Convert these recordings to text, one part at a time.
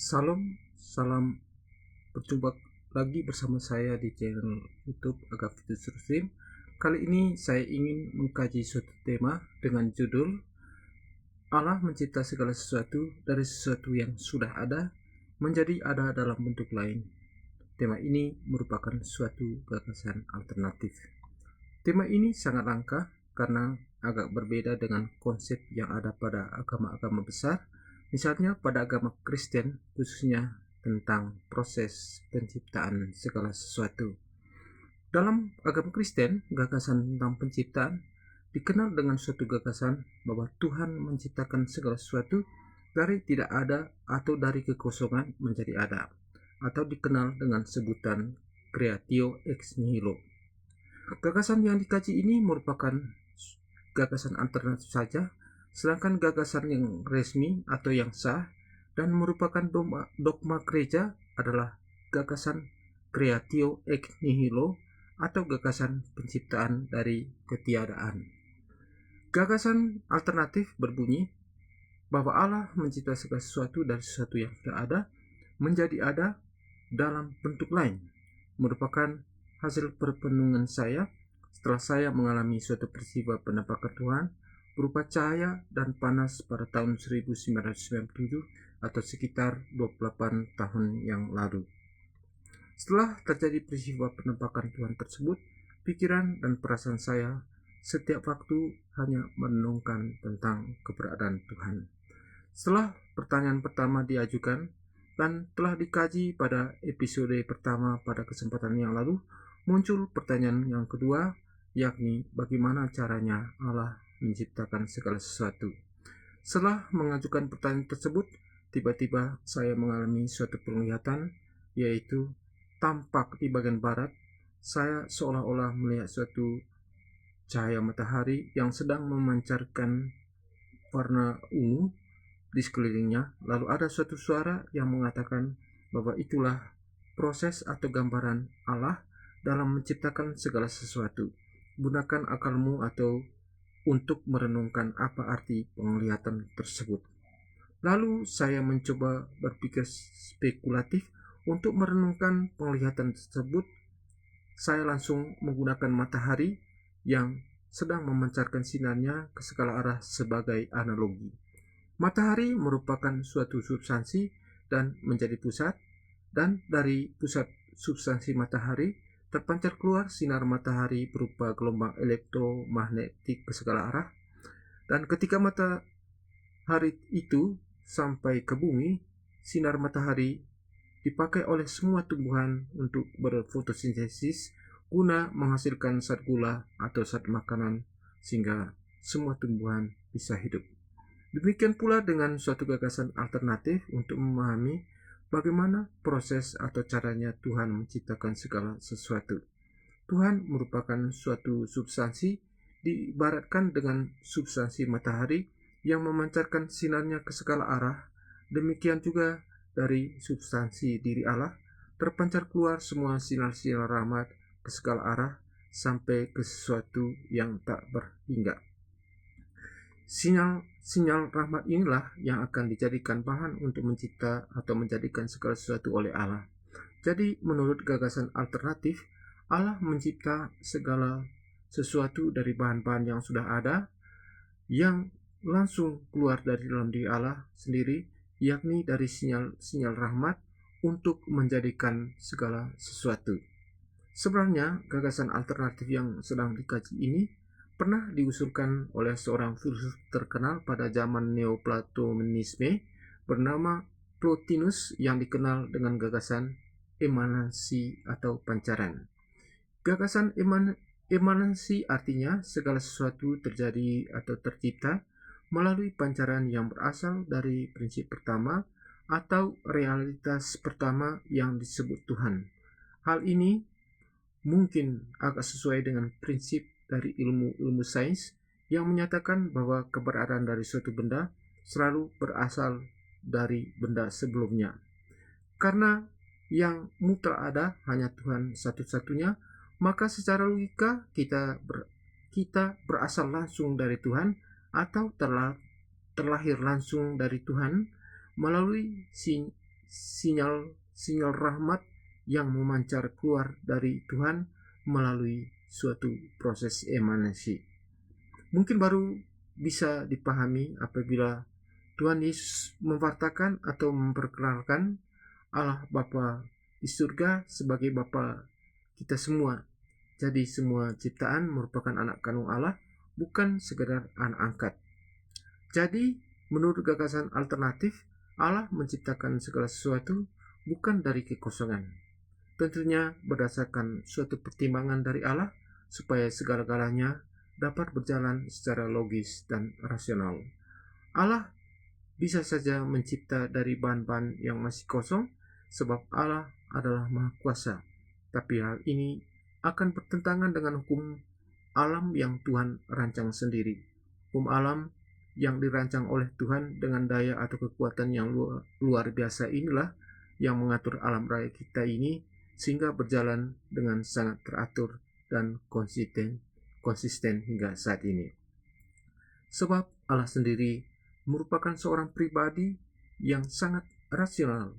Salam, berjumpa lagi bersama saya di channel YouTube Agavitus Ruslim. Kali ini saya ingin mengkaji suatu tema dengan judul Allah mencipta segala sesuatu dari sesuatu yang sudah ada menjadi ada dalam bentuk lain. Tema ini merupakan suatu gagasan alternatif. Tema ini sangat langka karena agak berbeda dengan konsep yang ada pada agama-agama besar. Misalnya pada agama Kristen, khususnya tentang proses penciptaan segala sesuatu. Dalam agama Kristen, gagasan tentang penciptaan dikenal dengan suatu gagasan bahwa Tuhan menciptakan segala sesuatu dari tidak ada atau dari kekosongan menjadi ada, atau dikenal dengan sebutan creatio ex nihilo. Gagasan yang dikaji ini merupakan gagasan alternatif saja, sedangkan gagasan yang resmi atau yang sah dan merupakan dogma gereja adalah gagasan creatio ex nihilo atau gagasan penciptaan dari ketiadaan. Gagasan alternatif berbunyi bahwa Allah mencipta segala sesuatu dari sesuatu yang sudah ada menjadi ada dalam bentuk lain, merupakan hasil perpenungan saya setelah saya mengalami suatu peristiwa penampakan Tuhan berupa cahaya dan panas pada tahun 1997 atau sekitar 28 tahun yang lalu. Setelah terjadi peristiwa penampakan Tuhan tersebut, pikiran dan perasaan saya setiap waktu hanya merenungkan tentang keberadaan Tuhan. Setelah pertanyaan pertama diajukan dan telah dikaji pada episode pertama pada kesempatan yang lalu, muncul pertanyaan yang kedua, yakni bagaimana caranya Allah menciptakan segala sesuatu. Setelah mengajukan pertanyaan tersebut, tiba-tiba saya mengalami suatu penglihatan, yaitu tampak di bagian barat, saya seolah-olah melihat suatu cahaya matahari yang sedang memancarkan warna ungu di sekelilingnya. Lalu ada suatu suara yang mengatakan bahwa itulah proses atau gambaran Allah dalam menciptakan segala sesuatu. Gunakan akalmu atau untuk merenungkan apa arti penglihatan tersebut. Lalu saya mencoba berpikir spekulatif untuk merenungkan penglihatan tersebut. Saya langsung menggunakan matahari yang sedang memancarkan sinarnya ke segala arah sebagai analogi. Matahari merupakan suatu substansi dan menjadi pusat, dan dari pusat substansi matahari terpancar keluar sinar matahari berupa gelombang elektromagnetik ke segala arah. Dan ketika matahari itu sampai ke bumi, sinar matahari dipakai oleh semua tumbuhan untuk berfotosintesis guna menghasilkan zat gula atau zat makanan sehingga semua tumbuhan bisa hidup. Demikian pula dengan suatu gagasan alternatif untuk memahami bagaimana proses atau caranya Tuhan menciptakan segala sesuatu. Tuhan merupakan suatu substansi diibaratkan dengan substansi matahari yang memancarkan sinarnya ke segala arah. Demikian juga dari substansi diri Allah terpancar keluar semua sinar-sinar rahmat ke segala arah sampai ke sesuatu yang tak berhingga. Sinyal rahmat inilah yang akan dijadikan bahan untuk mencipta atau menjadikan segala sesuatu oleh Allah. Jadi menurut gagasan alternatif, Allah mencipta segala sesuatu dari bahan-bahan yang sudah ada, yang langsung keluar dari dalam diri Allah sendiri, yakni dari sinyal rahmat untuk menjadikan segala sesuatu. Sebenarnya gagasan alternatif yang sedang dikaji ini pernah diusulkan oleh seorang filsuf terkenal pada zaman Neoplatonisme bernama Plotinus yang dikenal dengan gagasan emanasi atau pancaran. Gagasan emanasi artinya segala sesuatu terjadi atau tercipta melalui pancaran yang berasal dari prinsip pertama atau realitas pertama yang disebut Tuhan. Hal ini mungkin agak sesuai dengan prinsip dari ilmu sains yang menyatakan bahwa keberadaan dari suatu benda selalu berasal dari benda sebelumnya. Karena yang mutlak ada hanya Tuhan satu-satunya, maka secara logika kita berasal langsung dari Tuhan atau terlahir langsung dari Tuhan melalui sinyal rahmat yang memancar keluar dari Tuhan melalui suatu proses emanasi. Mungkin baru bisa dipahami apabila Tuhan Yesus memwartakan atau memperkenalkan Allah Bapa di surga sebagai Bapa kita semua. Jadi semua ciptaan merupakan anak kandung Allah, bukan sekedar anak angkat. Jadi menurut gagasan alternatif, Allah menciptakan segala sesuatu bukan dari kekosongan. Tentunya berdasarkan suatu pertimbangan dari Allah supaya segala-galanya dapat berjalan secara logis dan rasional. Allah bisa saja mencipta dari bahan-bahan yang masih kosong sebab Allah adalah Maha Kuasa. Tapi hal ini akan bertentangan dengan hukum alam yang Tuhan rancang sendiri. Hukum alam yang dirancang oleh Tuhan dengan daya atau kekuatan yang luar biasa inilah yang mengatur alam raya kita ini sehingga berjalan dengan sangat teratur dan konsisten hingga saat ini. Sebab Allah sendiri merupakan seorang pribadi yang sangat rasional,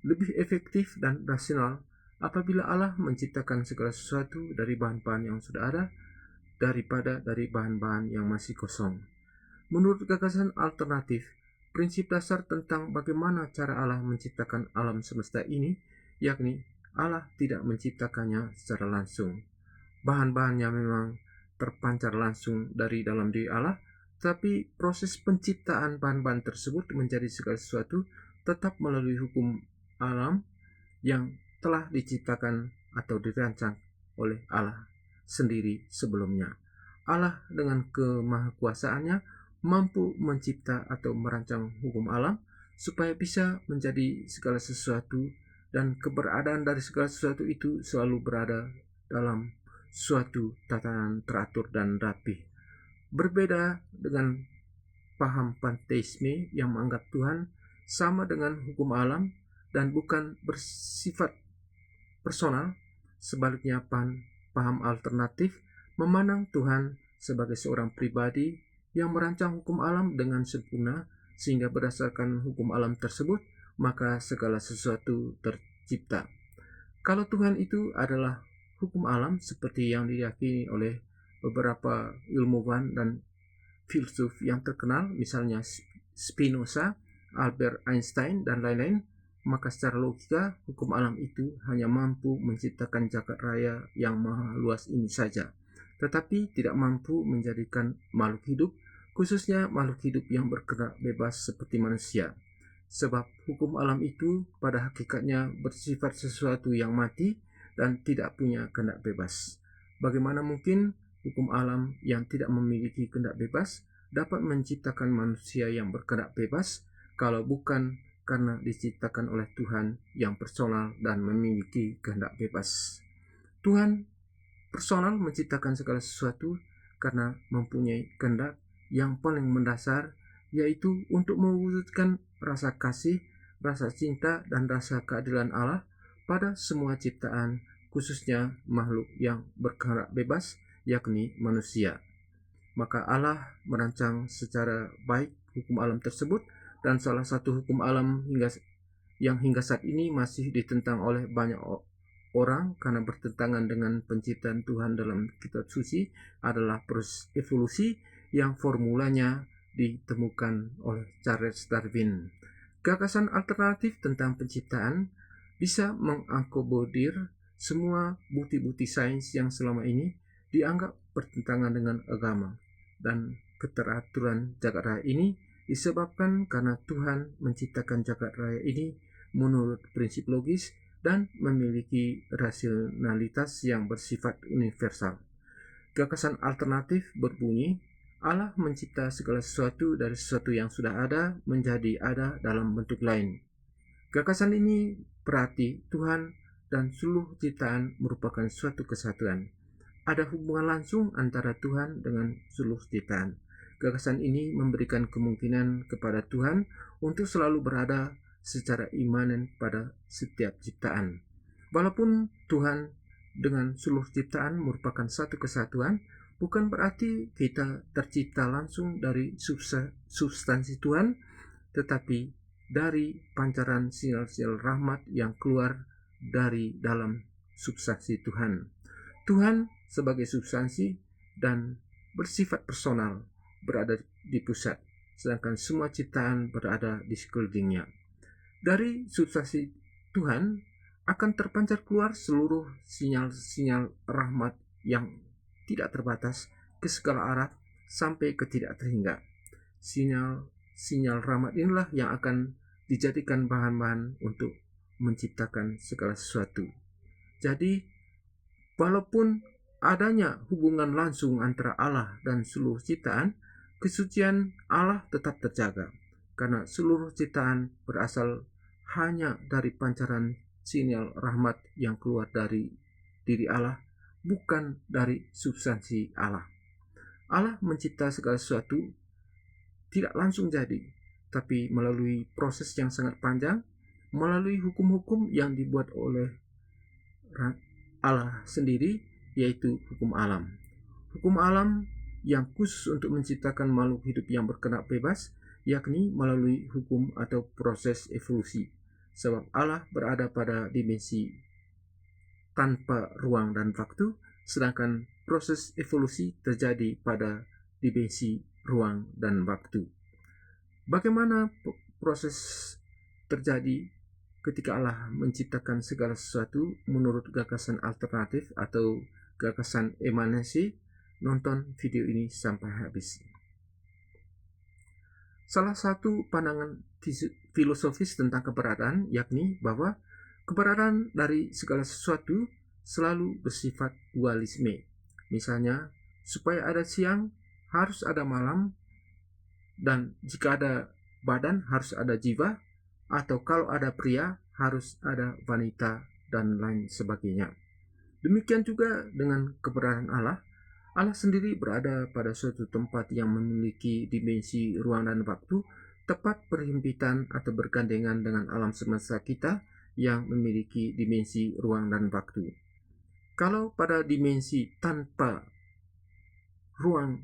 lebih efektif dan rasional apabila Allah menciptakan segala sesuatu dari bahan-bahan yang sudah ada daripada dari bahan-bahan yang masih kosong. Menurut gagasan alternatif, prinsip dasar tentang bagaimana cara Allah menciptakan alam semesta ini, yakni Allah tidak menciptakannya secara langsung. Bahan-bahannya memang terpancar langsung dari dalam diri Allah, tapi proses penciptaan bahan-bahan tersebut menjadi segala sesuatu tetap melalui hukum alam yang telah diciptakan atau dirancang oleh Allah sendiri sebelumnya. Allah dengan kemahakuasaannya mampu mencipta atau merancang hukum alam supaya bisa menjadi segala sesuatu, dan keberadaan dari segala sesuatu itu selalu berada dalam suatu tatanan teratur dan rapi. Berbeda dengan paham panteisme yang menganggap Tuhan sama dengan hukum alam dan bukan bersifat personal. Sebaliknya, paham alternatif memandang Tuhan sebagai seorang pribadi yang merancang hukum alam dengan sempurna, sehingga berdasarkan hukum alam tersebut maka segala sesuatu tercipta. Kalau Tuhan itu adalah hukum alam seperti yang diyakini oleh beberapa ilmuwan dan filsuf yang terkenal, misalnya Spinoza, Albert Einstein, dan lain-lain, maka secara logika hukum alam itu hanya mampu menciptakan jagat raya yang maha luas ini saja, tetapi tidak mampu menjadikan makhluk hidup, khususnya makhluk hidup yang bergerak bebas seperti manusia. Sebab hukum alam itu pada hakikatnya bersifat sesuatu yang mati dan tidak punya kehendak bebas. Bagaimana mungkin hukum alam yang tidak memiliki kehendak bebas dapat menciptakan manusia yang berkehendak bebas kalau bukan karena diciptakan oleh Tuhan yang personal dan memiliki kehendak bebas. Tuhan personal menciptakan segala sesuatu karena mempunyai kehendak yang paling mendasar, yaitu untuk mewujudkan rasa kasih, rasa cinta, dan rasa keadilan Allah pada semua ciptaan, khususnya makhluk yang berkehendak bebas, yakni manusia. Maka Allah merancang secara baik hukum alam tersebut, dan salah satu hukum alam yang hingga saat ini masih ditentang oleh banyak orang karena bertentangan dengan penciptaan Tuhan dalam kitab suci adalah proses evolusi yang formulanya ditemukan oleh Charles Darwin. Gagasan alternatif tentang penciptaan bisa mengakomodir semua bukti-bukti sains yang selama ini dianggap bertentangan dengan agama, dan keteraturan jagat raya ini disebabkan karena Tuhan menciptakan jagat raya ini menurut prinsip logis dan memiliki rasionalitas yang bersifat universal. Gagasan alternatif berbunyi, Allah mencipta segala sesuatu dari sesuatu yang sudah ada menjadi ada dalam bentuk lain. Gagasan ini berarti Tuhan dan seluruh ciptaan merupakan suatu kesatuan. Ada hubungan langsung antara Tuhan dengan seluruh ciptaan. Gagasan ini memberikan kemungkinan kepada Tuhan untuk selalu berada secara imanen pada setiap ciptaan. Walaupun Tuhan dengan seluruh ciptaan merupakan satu kesatuan, bukan berarti kita tercipta langsung dari substansi Tuhan, tetapi dari pancaran sinyal-sinyal rahmat yang keluar dari dalam substansi Tuhan. Tuhan sebagai substansi dan bersifat personal berada di pusat, sedangkan semua ciptaan berada di sekelilingnya. Dari substansi Tuhan akan terpancar keluar seluruh sinyal-sinyal rahmat yang tidak terbatas ke segala arah sampai ke tidak terhingga. Sinyal rahmat inilah yang akan dijadikan bahan-bahan untuk menciptakan segala sesuatu. Jadi, walaupun adanya hubungan langsung antara Allah dan seluruh ciptaan, kesucian Allah tetap terjaga, karena seluruh ciptaan berasal hanya dari pancaran sinyal rahmat yang keluar dari diri Allah, bukan dari substansi Allah. Allah mencipta segala sesuatu tidak langsung jadi, tapi melalui proses yang sangat panjang, melalui hukum-hukum yang dibuat oleh Allah sendiri, yaitu hukum alam. Hukum alam yang khusus untuk menciptakan makhluk hidup yang bergerak bebas, yakni melalui hukum atau proses evolusi. Sebab Allah berada pada dimensi tanpa ruang dan waktu, sedangkan proses evolusi terjadi pada dimensi ruang dan waktu. Bagaimana proses terjadi ketika Allah menciptakan segala sesuatu menurut gagasan alternatif atau gagasan emanasi? Nonton video ini sampai habis. Salah satu pandangan filosofis tentang keberadaan yakni bahwa keberadaan dari segala sesuatu selalu bersifat dualisme. Misalnya, supaya ada siang harus ada malam, dan jika ada badan harus ada jiwa, atau kalau ada pria harus ada wanita, dan lain sebagainya. Demikian juga dengan keberadaan Allah. Allah sendiri berada pada suatu tempat yang memiliki dimensi ruang dan waktu, tepat berhimpitan atau bergandengan dengan alam semesta kita yang memiliki dimensi ruang dan waktu. Kalau pada dimensi tanpa ruang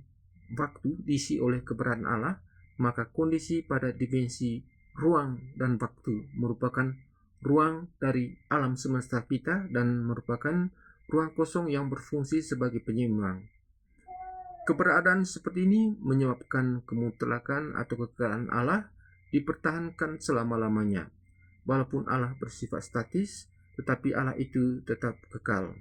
waktu diisi oleh keberadaan Allah, maka kondisi pada dimensi ruang dan waktu merupakan ruang dari alam semesta kita dan merupakan ruang kosong yang berfungsi sebagai penyeimbang. Keberadaan seperti ini menyebabkan kemutlakan atau kekekalan Allah dipertahankan selama-lamanya. Walaupun Allah bersifat statis, tetapi Allah itu tetap kekal.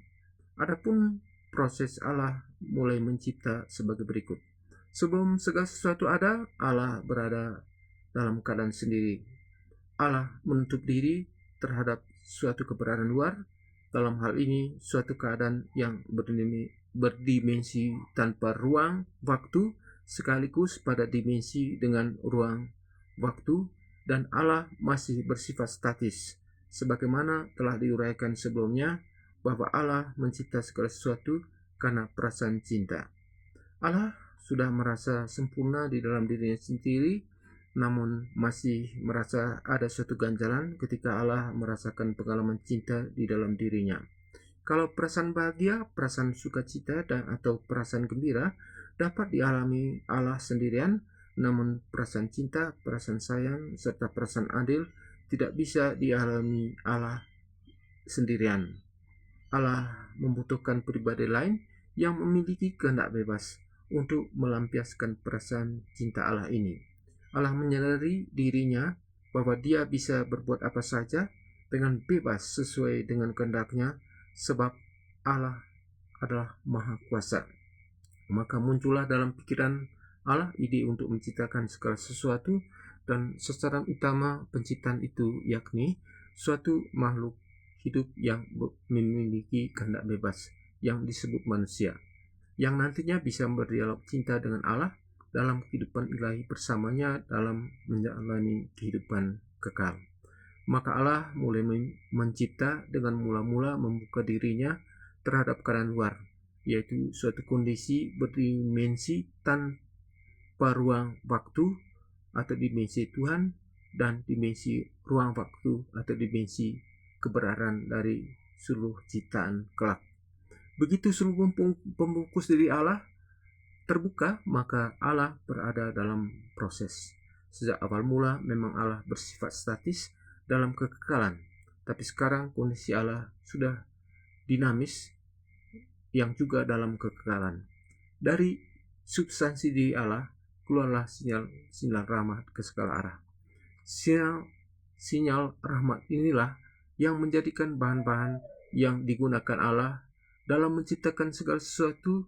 Adapun proses Allah mulai mencipta sebagai berikut. Sebelum segala sesuatu ada, Allah berada dalam keadaan sendiri. Allah menutup diri terhadap suatu keberadaan luar, dalam hal ini suatu keadaan yang berdimensi tanpa ruang waktu sekaligus pada dimensi dengan ruang waktu, dan Allah masih bersifat statis sebagaimana telah diuraikan sebelumnya bahwa Allah mencipta segala sesuatu karena perasaan cinta. Allah sudah merasa sempurna di dalam dirinya sendiri, namun masih merasa ada suatu ganjalan ketika Allah merasakan pengalaman cinta di dalam dirinya. Kalau perasaan bahagia, perasaan sukacita, dan atau perasaan gembira dapat dialami Allah sendirian, namun perasaan cinta, perasaan sayang, serta perasaan adil tidak bisa dialami Allah sendirian. Allah membutuhkan pribadi lain yang memiliki kehendak bebas untuk melampiaskan perasaan cinta Allah ini. Allah menyadari dirinya bahwa dia bisa berbuat apa saja dengan bebas sesuai dengan kehendaknya, sebab Allah adalah Maha Kuasa. Maka muncullah dalam pikiran Allah ide untuk menciptakan segala sesuatu, dan sasaran utama penciptaan itu yakni suatu makhluk hidup yang memiliki kehendak bebas yang disebut manusia, yang nantinya bisa berdialog cinta dengan Allah dalam kehidupan ilahi bersamanya dalam menjalani kehidupan kekal. Maka Allah mulai mencipta dengan mula-mula membuka dirinya terhadap keadaan luar, yaitu suatu kondisi berdimensi tanpa ruang waktu atau dimensi Tuhan, dan dimensi ruang waktu atau dimensi keberadaan dari seluruh ciptaan kelak. Begitu seluruh pembungkus diri Allah terbuka, maka Allah berada dalam proses. Sejak awal mula memang Allah bersifat statis dalam kekekalan, tapi sekarang kondisi Allah sudah dinamis yang juga dalam kekekalan. Dari substansi diri Allah keluarlah sinyal rahmat ke segala arah. Sinyal rahmat inilah yang menjadikan bahan-bahan yang digunakan Allah dalam menciptakan segala sesuatu,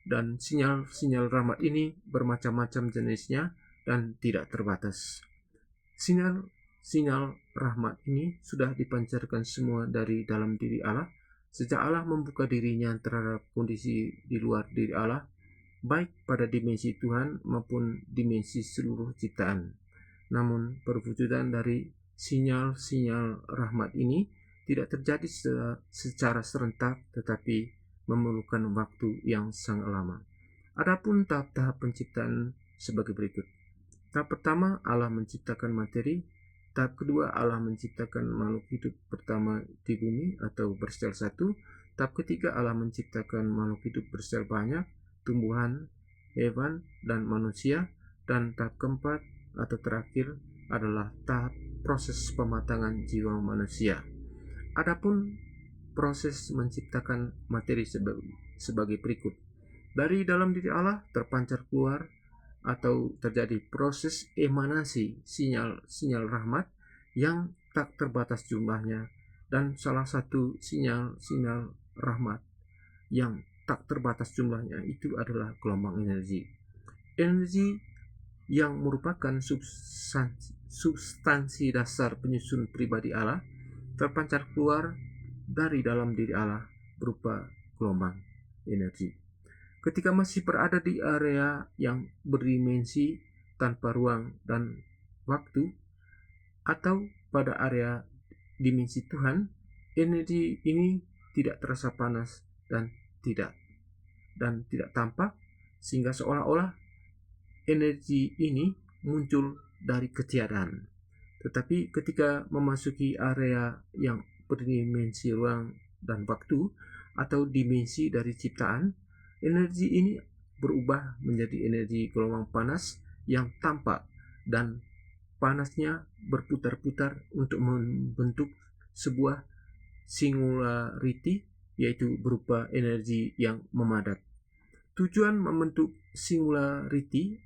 dan sinyal rahmat ini bermacam-macam jenisnya dan tidak terbatas. Sinyal rahmat ini sudah dipancarkan semua dari dalam diri Allah sejak Allah membuka dirinya terhadap kondisi di luar diri Allah, baik pada dimensi Tuhan maupun dimensi seluruh ciptaan. Namun perwujudan dari sinyal-sinyal rahmat ini tidak terjadi secara serentak, tetapi memerlukan waktu yang sangat lama. Adapun tahap-tahap penciptaan sebagai berikut. Tahap pertama, Allah menciptakan materi. Tahap kedua, Allah menciptakan makhluk hidup pertama di bumi atau bersel satu. Tahap ketiga, Allah menciptakan makhluk hidup bersel banyak, tumbuhan, hewan, dan manusia. Dan tahap keempat atau terakhir adalah tahap proses pematangan jiwa manusia. Adapun proses menciptakan materi sebagai berikut. Dari dalam diri Allah terpancar keluar atau terjadi proses emanasi sinyal rahmat yang tak terbatas jumlahnya, dan salah satu sinyal rahmat yang tak terbatas jumlahnya itu adalah gelombang energi yang merupakan substansi dasar penyusun pribadi Allah terpancar keluar dari dalam diri Allah berupa gelombang energi. Ketika masih berada di area yang berdimensi tanpa ruang dan waktu, atau pada area dimensi Tuhan, energi ini tidak terasa panas dan tidak tampak, sehingga seolah-olah energi ini muncul dari ketiadaan. Tetapi ketika memasuki area yang berdimensi ruang dan waktu atau dimensi dari ciptaan, energi ini berubah menjadi energi gelombang panas yang tampak, dan panasnya berputar-putar untuk membentuk sebuah singularity, yaitu berupa energi yang memadat. Tujuan membentuk singularity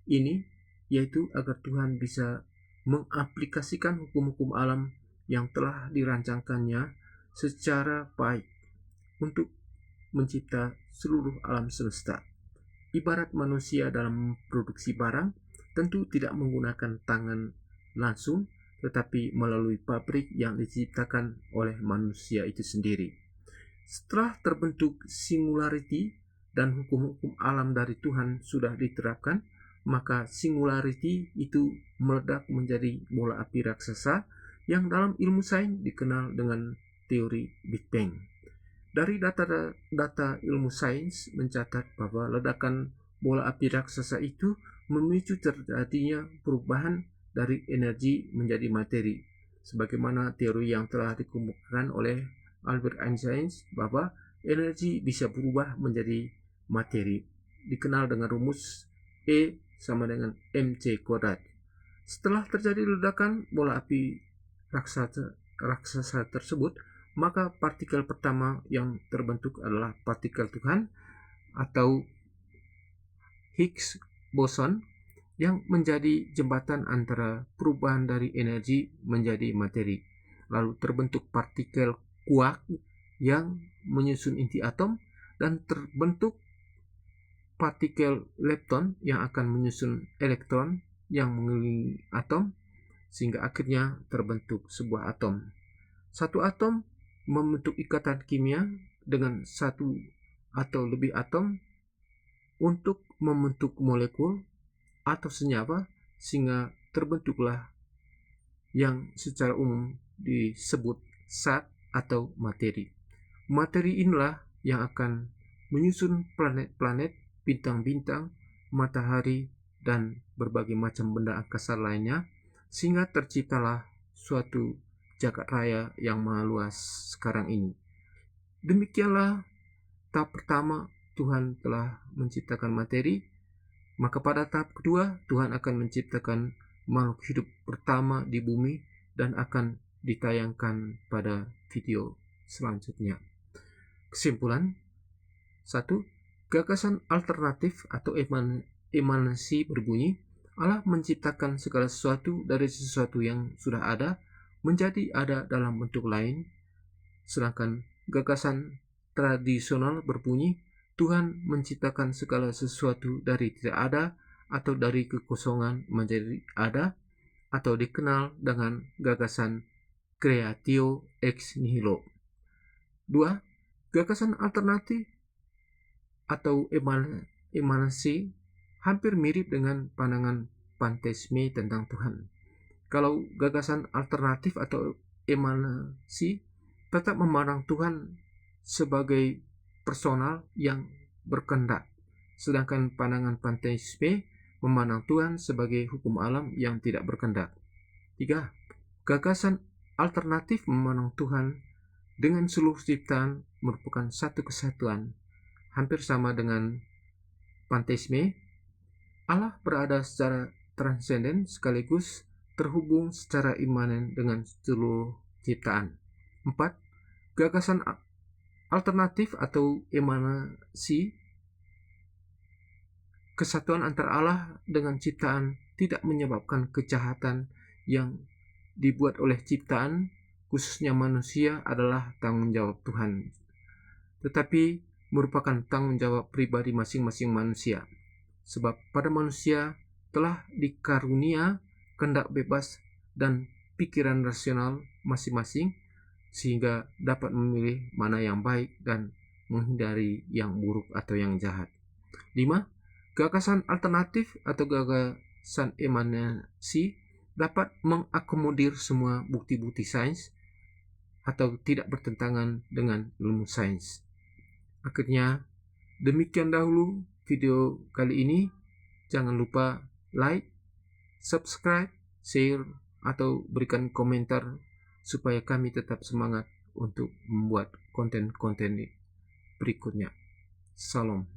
ini yaitu agar Tuhan bisa mengaplikasikan hukum-hukum alam yang telah dirancangkannya secara baik untuk mencipta seluruh alam semesta. Ibarat manusia dalam produksi barang tentu tidak menggunakan tangan langsung, tetapi melalui pabrik yang diciptakan oleh manusia itu sendiri. Setelah terbentuk singularity dan hukum-hukum alam dari Tuhan sudah diterapkan, maka singularity itu meledak menjadi bola api raksasa yang dalam ilmu sains dikenal dengan teori Big Bang. Dari data ilmu sains mencatat bahwa ledakan bola api raksasa itu memicu terjadinya perubahan dari energi menjadi materi, sebagaimana teori yang telah dikemukakan oleh Albert Einstein bahwa energi bisa berubah menjadi materi, dikenal dengan rumus E sama dengan mc kuadrat. Setelah terjadi ledakan bola api raksasa tersebut, maka partikel pertama yang terbentuk adalah partikel Tuhan atau Higgs boson, yang menjadi jembatan antara perubahan dari energi menjadi materi. Lalu terbentuk partikel quark yang menyusun inti atom, dan terbentuk partikel lepton yang akan menyusun elektron yang mengelilingi atom, sehingga akhirnya terbentuk sebuah atom. Satu atom membentuk ikatan kimia dengan satu atau lebih atom untuk membentuk molekul atau senyawa, sehingga terbentuklah yang secara umum disebut zat atau materi. Materi inilah yang akan menyusun planet-planet, bintang-bintang, matahari, dan berbagai macam benda angkasa lainnya, sehingga terciptalah suatu jagat raya yang maha luas sekarang ini. Demikianlah tahap pertama Tuhan telah menciptakan materi. Maka pada tahap kedua, Tuhan akan menciptakan makhluk hidup pertama di bumi dan akan ditayangkan pada video selanjutnya. Kesimpulan, 1. Gagasan alternatif atau emanasi berbunyi, Allah menciptakan segala sesuatu dari sesuatu yang sudah ada menjadi ada dalam bentuk lain, sedangkan gagasan tradisional berbunyi, Tuhan menciptakan segala sesuatu dari tidak ada atau dari kekosongan menjadi ada, atau dikenal dengan gagasan creatio ex nihilo. 2. Gagasan alternatif atau emanasi hampir mirip dengan pandangan panteisme tentang Tuhan. Kalau gagasan alternatif atau emanasi tetap memandang Tuhan sebagai personal yang berkehendak, sedangkan pandangan panteisme memandang Tuhan sebagai hukum alam yang tidak berkehendak. 3. Gagasan alternatif memandang Tuhan dengan seluruh ciptaan merupakan satu kesatuan, hampir sama dengan panteisme. Allah berada secara transenden sekaligus terhubung secara imanen dengan seluruh ciptaan. 4. Gagasan alternatif atau emanasi, kesatuan antara Allah dengan ciptaan tidak menyebabkan kejahatan yang dibuat oleh ciptaan, khususnya manusia, adalah tanggung jawab Tuhan, tetapi merupakan tanggung jawab pribadi masing-masing manusia. Sebab pada manusia telah dikarunia kehendak bebas dan pikiran rasional masing-masing, sehingga dapat memilih mana yang baik dan menghindari yang buruk atau yang jahat. 5. Gagasan alternatif atau gagasan emanasi dapat mengakomodir semua bukti-bukti sains atau tidak bertentangan dengan ilmu sains. Akhirnya, demikian dahulu video kali ini. Jangan lupa like, subscribe, share, atau berikan komentar supaya kami tetap semangat untuk membuat konten-konten berikutnya. Salam.